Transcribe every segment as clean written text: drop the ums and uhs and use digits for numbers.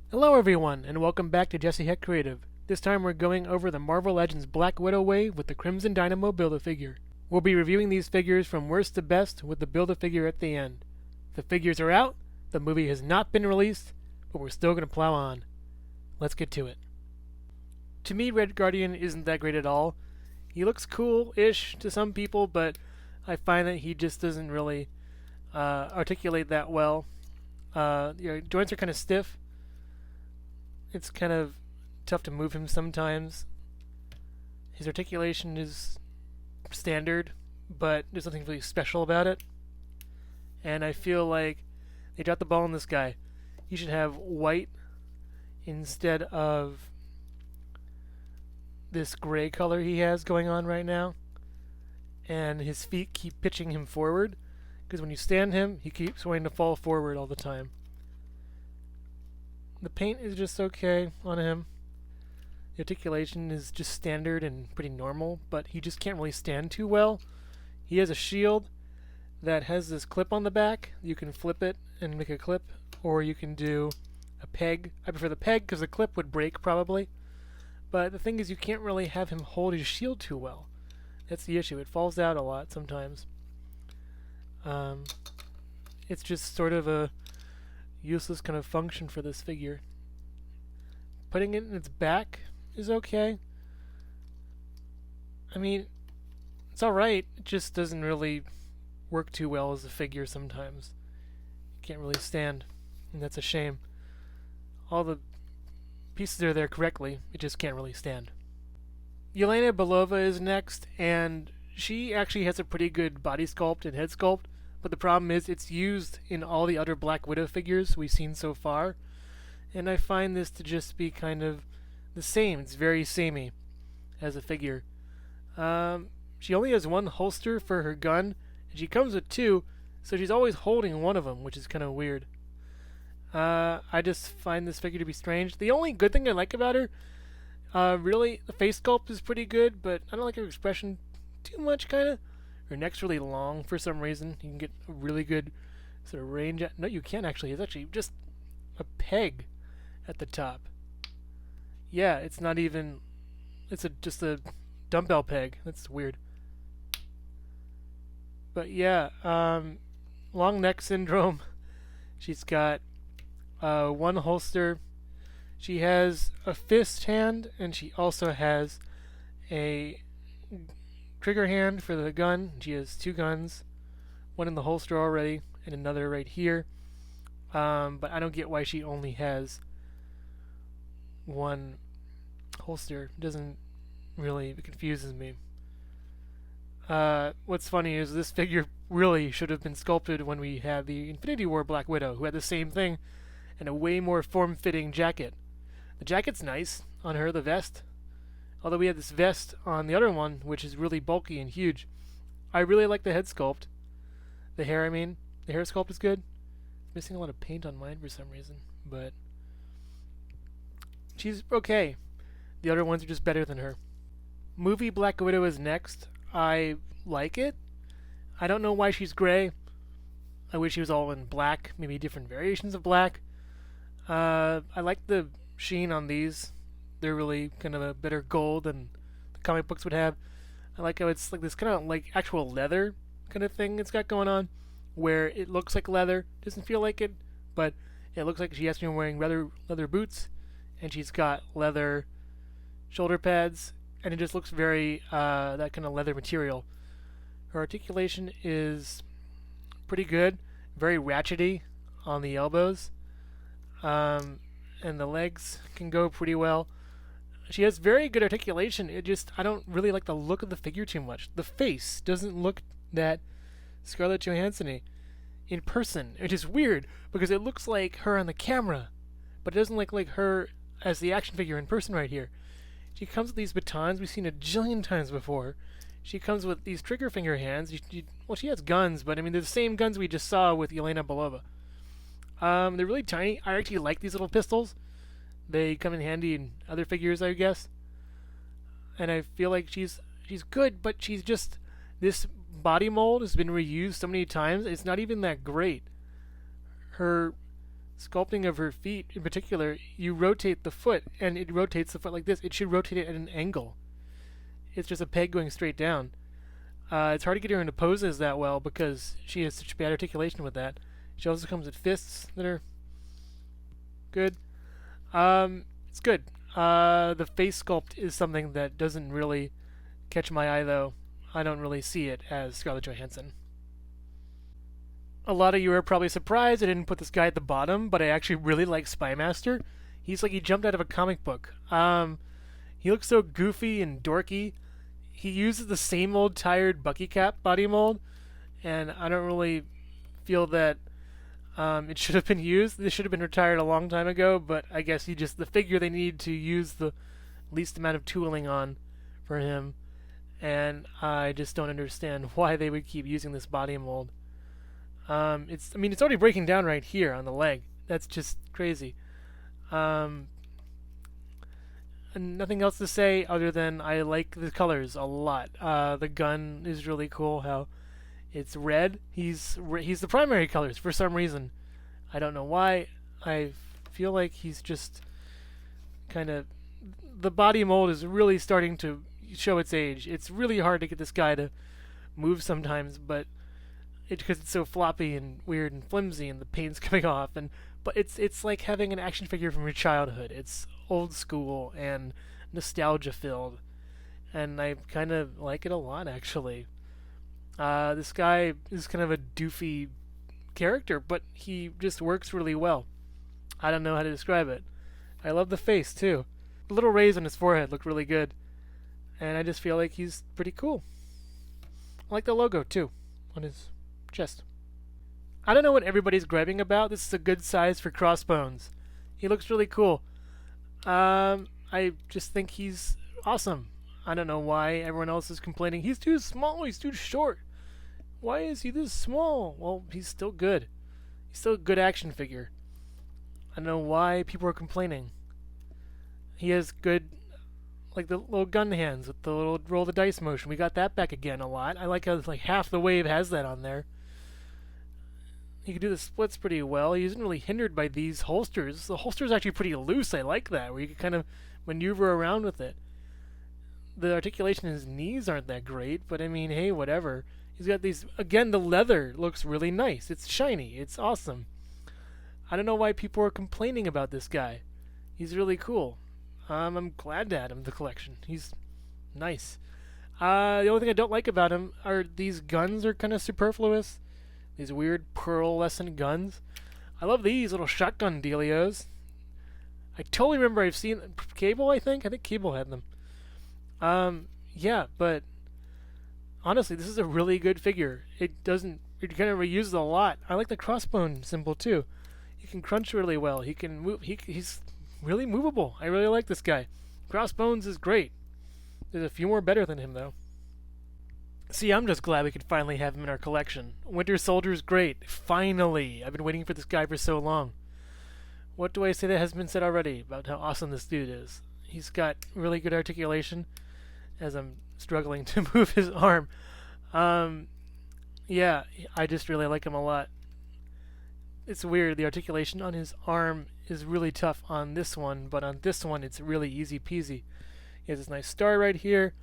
Hello everyone, and welcome back to Jesse Heck Creative. This time we're going over the Marvel Legends Black Widow wave with the Crimson Dynamo Build-A-Figure. We'll be reviewing these figures from worst to best with the Build-A-Figure at the end. The figures are out, the movie has not been released, but we're still going to plow on. Let's get to it. To me, Red Guardian isn't that great at all. He looks cool-ish to some people, but I find that he just doesn't really articulate that well. Your joints are kind of stiff. It's kind of tough to move him sometimes. His articulation is standard, but there's nothing really special about it. And I feel like they dropped the ball on this guy. He should have white instead of this gray color he has going on right now. And his feet keep pitching him forward, because when you stand him, he keeps wanting to fall forward all the time. The paint is just okay on him. The articulation is just standard and pretty normal, but he just can't really stand too well. He has a shield that has this clip on the back. You can flip it and make a clip, or you can do a peg. I prefer the peg because the clip would break probably. But the thing is, you can't really have him hold his shield too well. That's the issue. It falls out a lot sometimes. It's just sort of a useless kind of function for this figure. Putting it in its back is okay. I mean, it's alright. It just doesn't really work too well as a figure sometimes. You can't really stand, and that's a shame. All the pieces are there correctly, it just can't really stand. Yelena Bulova is next, and she actually has a pretty good body sculpt and head sculpt, but the problem is it's used in all the other Black Widow figures we've seen so far, and I find this to just be kind of the same. It's very samey as a figure. She only has one holster for her gun, and she comes with two, so she's always holding one of them, which is kind of weird. I just find this figure to be strange. The only good thing I like about her, really, the face sculpt is pretty good, but I don't like her expression too much, kind of. Her neck's really long for some reason. You can get a really good sort of range. No, you can't actually. It's actually just a peg at the top. Yeah, it's not even. It's just a dumbbell peg. That's weird. But yeah, long neck syndrome. She's got one holster. She has a fist hand, and she also has a trigger hand for the gun. She has two guns, one in the holster already, and another right here. But I don't get why she only has one holster. It doesn't really, it confuses me. What's funny is this figure really should have been sculpted when we had the Infinity War Black Widow, who had the same thing and a way more form-fitting jacket. The jacket's nice on her, the vest. Although we had this vest on the other one, which is really bulky and huge. I really like the head sculpt. The hair, I mean. The hair sculpt is good. Missing a lot of paint on mine for some reason, but she's okay. The other ones are just better than her. Movie Black Widow is next. I like it. I don't know why she's gray. I wish she was all in black, maybe different variations of black. I like the sheen on these. They're really kind of a better gold than the comic books would have. I like how it's like this kind of like actual leather kind of thing it's got going on, where it looks like leather, doesn't feel like it, but it looks like she has been wearing leather boots, and she's got leather shoulder pads, and it just looks very that kind of leather material. Her articulation is pretty good, very ratchety on the elbows, and the legs can go pretty well. She has very good articulation. I don't really like the look of the figure too much. The face doesn't look that Scarlett Johansson-y in person, which is weird because it looks like her on the camera, but it doesn't look like her as the action figure in person right here. She comes with these batons we've seen a jillion times before. She comes with these trigger finger hands. Well, she has guns, but I mean they're the same guns we just saw with Yelena Bulova. They're really tiny. I actually like these little pistols. They come in handy in other figures, I guess. And I feel like she's good, but she's just this body mold has been reused so many times. It's not even that great. Her sculpting of her feet in particular, you rotate the foot, and it rotates the foot like this. It should rotate it at an angle. It's just a peg going straight down. It's hard to get her into poses that well because she has such bad articulation with that. She also comes with fists that are good. It's good. The face sculpt is something that doesn't really catch my eye, though. I don't really see it as Scarlett Johansson. A lot of you are probably surprised I didn't put this guy at the bottom, but I actually really like Spymaster. He's like he jumped out of a comic book. He looks so goofy and dorky. He uses the same old tired Bucky Cap body mold, and I don't really feel that it should have been used. This should have been retired a long time ago, but I guess the figure they need to use the least amount of tooling on for him, and I just don't understand why they would keep using this body mold. It's already breaking down right here on the leg. That's just crazy. And nothing else to say other than I like the colors a lot. The gun is really cool. How it's red. He's the primary colors for some reason. I don't know why. I feel like he's just kind of. The body mold is really starting to show its age. It's really hard to get this guy to move sometimes, but because it's so floppy and weird and flimsy and the paint's coming off, but it's like having an action figure from your childhood. It's old school and nostalgia filled, and I kind of like it a lot actually. This guy is kind of a doofy character, but he just works really well. I don't know how to describe it. I love the face too. The little rays on his forehead look really good, and I just feel like he's pretty cool. I like the logo too on his chest. I don't know what everybody's griping about. This is a good size for Crossbones. He looks really cool. I just think he's awesome. I don't know why everyone else is complaining. He's too small. He's too short. Why is he this small? Well, he's still good. He's still a good action figure. I don't know why people are complaining. He has good, like the little gun hands with the little roll the dice motion. We got that back again a lot. I like how like half the wave has that on there. He can do the splits pretty well. He isn't really hindered by these holsters. The holster's actually pretty loose. I like that, where you can kind of maneuver around with it. The articulation in his knees aren't that great, but I mean, hey, whatever. He's got these, again, the leather looks really nice. It's shiny. It's awesome. I don't know why people are complaining about this guy. He's really cool. I'm glad to add him to the collection. He's nice. The only thing I don't like about him are these guns are kind of superfluous. These weird pearlescent guns. I love these little shotgun dealios. I totally remember I've seen Cable, I think Cable had them. Yeah, but honestly, this is a really good figure. It kind of reuses a lot. I like the crossbone symbol too. He can crunch really well. He can move. He's really movable. I really like this guy. Crossbones is great. There's a few more better than him though. See, I'm just glad we could finally have him in our collection. Winter Soldier's great. Finally! I've been waiting for this guy for so long. What do I say that hasn't been said already about how awesome this dude is? He's got really good articulation, as I'm struggling to move his arm. Yeah, I just really like him a lot. It's weird, the articulation on his arm is really tough on this one, but on this one it's really easy peasy. He has this nice star right here.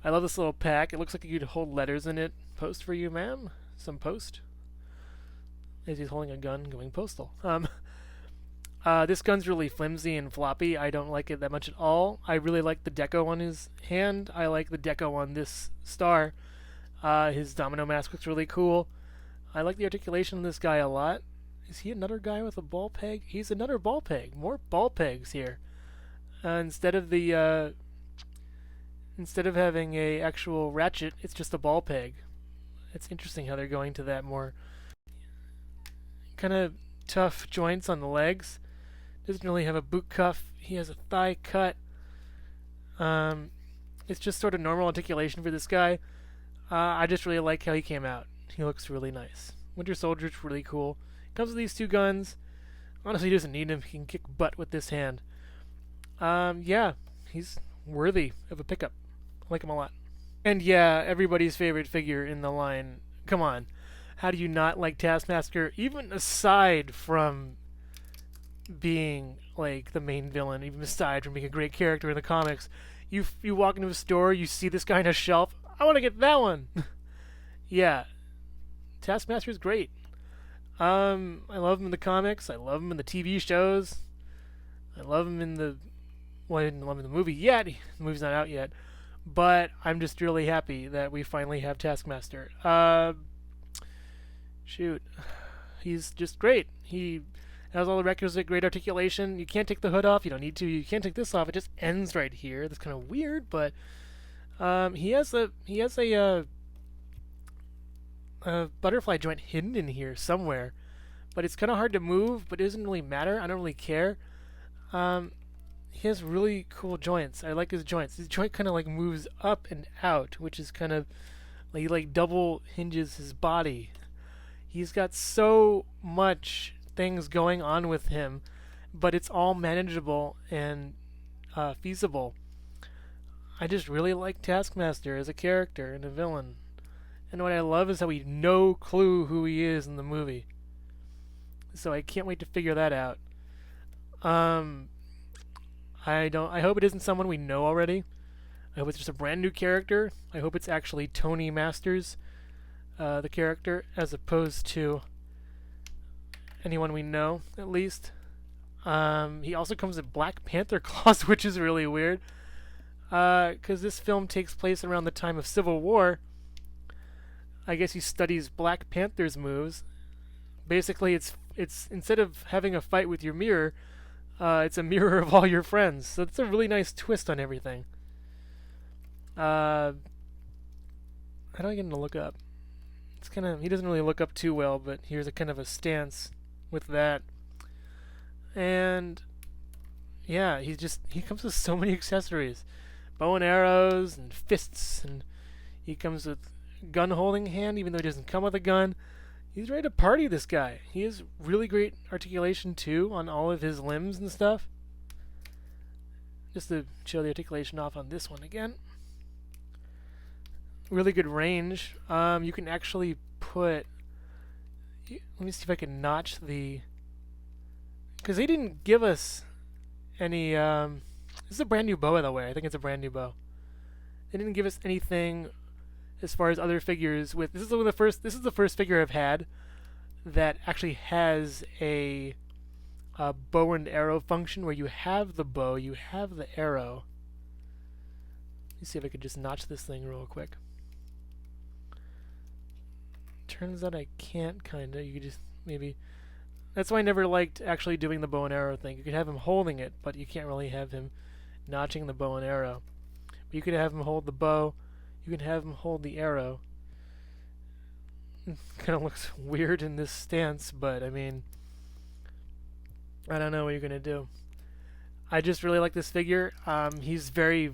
I love this little pack. It looks like you could hold letters in it. Post for you, ma'am. Some post. As he's holding a gun going postal. This gun's really flimsy and floppy. I don't like it that much at all. I really like the deco on his hand. I like the deco on this star. His domino mask looks really cool. I like the articulation of this guy a lot. Is he another guy with a ball peg? He's another ball peg. More ball pegs here. Instead of having a actual ratchet, it's just a ball peg. It's interesting how they're going to that more kind of tough joints on the legs. Doesn't really have a boot cuff. He has a thigh cut. It's just sort of normal articulation for this guy. I just really like how he came out. He looks really nice. Winter Soldier's really cool. Comes with these two guns. Honestly, he doesn't need them. He can kick butt with this hand. Yeah, he's worthy of a pickup. I like him a lot. And yeah, everybody's favorite figure in the line. Come on. How do you not like Taskmaster? Even aside from being like the main villain, even aside from being a great character in the comics. You walk into a store, you see this guy on a shelf. I want to get that one. Yeah, Taskmaster is great. I love him in the comics. I love him in the TV shows. I love him in the well, I didn't love him in the movie yet. The movie's not out yet, but I'm just really happy that we finally have Taskmaster. Shoot, he's just great. He has all the requisite great articulation. You can't take the hood off. You don't need to. You can't take this off. It just ends right here. That's kind of weird, but he has a butterfly joint hidden in here somewhere, but it's kind of hard to move. But it doesn't really matter. I don't really care. He has really cool joints. I like his joints. His joint kind of like moves up and out, which is kind of like he like double hinges his body. He's got so much things going on with him, but it's all manageable and feasible. I just really like Taskmaster as a character and a villain. And what I love is how we no clue who he is in the movie. So I can't wait to figure that out. I hope it isn't someone we know already. I hope it's just a brand new character. I hope it's actually Tony Masters, the character, as opposed to anyone we know, at least. He also comes with Black Panther claws, which is really weird. Because this film takes place around the time of Civil War. I guess he studies Black Panther's moves. Basically, it's instead of having a fight with your mirror, it's a mirror of all your friends. So it's a really nice twist on everything. How do I get him to look up? It's kind of he doesn't really look up too well, but here's a kind of a stance with that. And yeah, he comes with so many accessories, bow and arrows and fists, and he comes with gun holding hand, even though he doesn't come with a gun. He's ready to party, this guy. He has really great articulation too on all of his limbs and stuff. Just to show the articulation off on this one again. Really good range. You can actually put. Let me see if I can notch the. Because they didn't give us any. This is a brand new bow, by the way. I think it's a brand new bow. They didn't give us anything as far as other figures with. This is the first figure I've had that actually has a bow and arrow function where you have the bow, you have the arrow. Let me see if I could just notch this thing real quick. Turns out I can't, kinda. You could just maybe. That's why I never liked actually doing the bow and arrow thing. You could have him holding it, but you can't really have him notching the bow and arrow. But you could have him hold the bow. You can have him hold the arrow. It kind of looks weird in this stance, but I mean, I don't know what you're gonna do. I just really like this figure. He's very,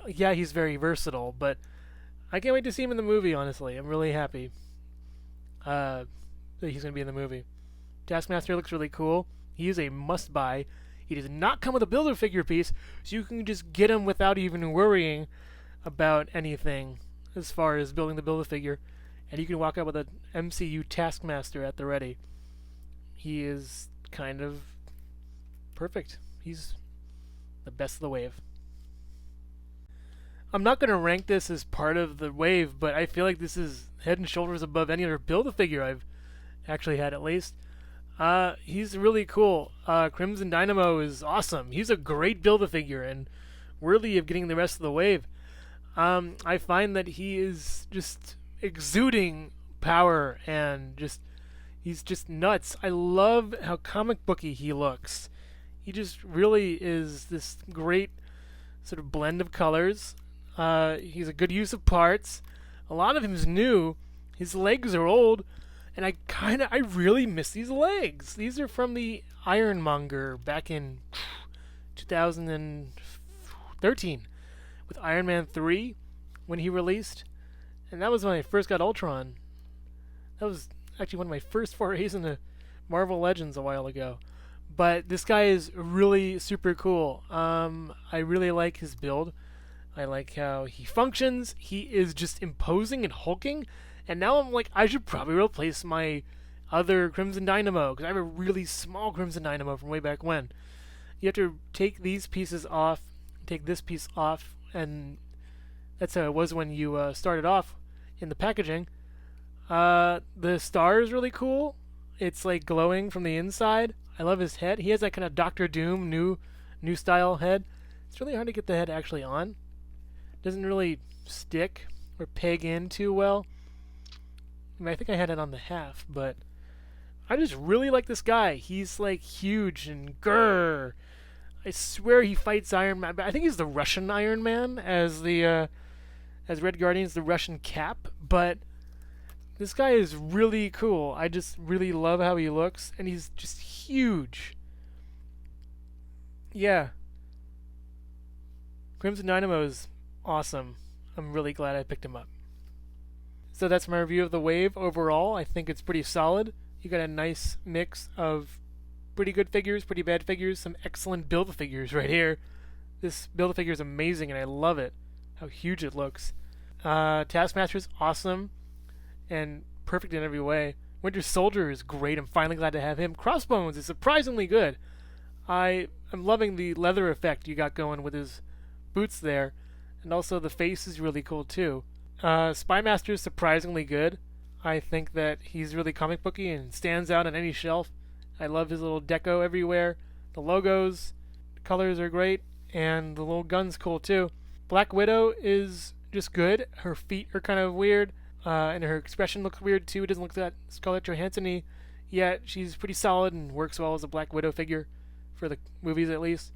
he's very versatile, but I can't wait to see him in the movie. Honestly, I'm really happy that he's gonna be in the movie. Taskmaster looks really cool. He is a must-buy. He does not come with a Build-A-Figure piece, so you can just get him without even worrying about anything as far as building the Build-A-Figure, and you can walk out with an MCU Taskmaster at the ready. He is kind of perfect. He's the best of the wave. I'm not going to rank this as part of the wave, but I feel like this is head and shoulders above any other Build-A-Figure I've actually had, at least. He's really cool. Crimson Dynamo is awesome. He's a great Build-A-Figure and worthy of getting the rest of the wave. I find that he is just exuding power and he's just nuts. I love how comic booky he looks. He just really is this great sort of blend of colors. He's a good use of parts. A lot of him is new. His legs are old, and I really miss these legs. These are from the Ironmonger back in 2013 with Iron Man 3 when he released. And that was when I first got Ultron. That was actually one of my first forays into Marvel Legends a while ago. But this guy is really super cool. I really like his build. I like how he functions. He is just imposing and hulking. And now I'm like, I should probably replace my other Crimson Dynamo, because I have a really small Crimson Dynamo from way back when. You have to take these pieces off, take this piece off, and that's how it was when you started off in the packaging. The star is really cool. It's like glowing from the inside. I love his head. He has that kind of Doctor Doom new style head. It's really hard to get the head actually on. It doesn't really stick or peg in too well. I mean, I think I had it on the half, but I just really like this guy. He's like huge and grrr. I swear he fights Iron Man. I think he's the Russian Iron Man as the as Red Guardian's the Russian Cap, but this guy is really cool. I just really love how he looks, and he's just huge. Yeah. Crimson Dynamo is awesome. I'm really glad I picked him up. So that's my review of the Wave overall. I think it's pretty solid. You got a nice mix of pretty good figures, pretty bad figures, some excellent Build-A-Figures right here. This Build-A-Figure is amazing, and I love it. How huge it looks. Taskmaster is awesome and perfect in every way. Winter Soldier is great. I'm finally glad to have him. Crossbones is surprisingly good. I'm loving the leather effect you got going with his boots there, and also the face is really cool too. Spymaster is surprisingly good. I think that he's really comic booky and stands out on any shelf. I love his little deco everywhere. The logos, the colors are great, and the little gun's cool too. Black Widow is just good. Her feet are kind of weird, and her expression looks weird too. It doesn't look that Scarlett Johansson-y, yet she's pretty solid and works well as a Black Widow figure, for the movies at least.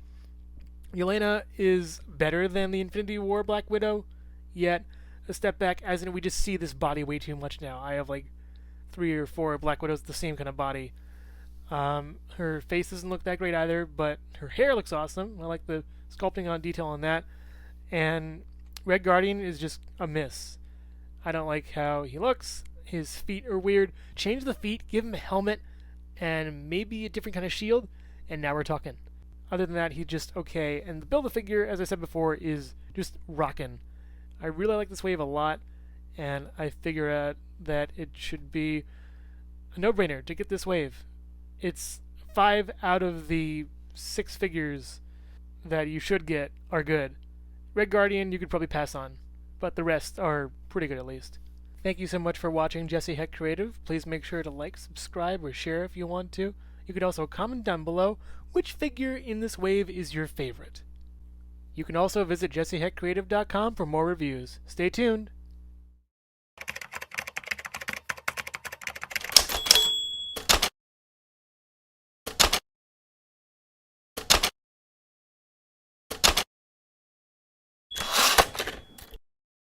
Yelena is better than the Infinity War Black Widow, yet a step back, as in we just see this body way too much now. I have like 3 or 4 Black Widows with the same kind of body. Her face doesn't look that great either, but her hair looks awesome. I like the sculpting on detail on that. And Red Guardian is just a miss. I don't like how he looks. His feet are weird. Change the feet, give him a helmet, and maybe a different kind of shield, and now we're talking. Other than that, he's just okay. And the Build-A-Figure, as I said before, is just rockin'. I really like this wave a lot, and I figure out that it should be a no-brainer to get this wave. It's 5 out of the 6 figures that you should get are good. Red Guardian you could probably pass on, but the rest are pretty good at least. Thank you so much for watching Jesse Heck Creative. Please make sure to like, subscribe, or share if you want to. You could also comment down below which figure in this wave is your favorite. You can also visit jesseheckcreative.com for more reviews. Stay tuned!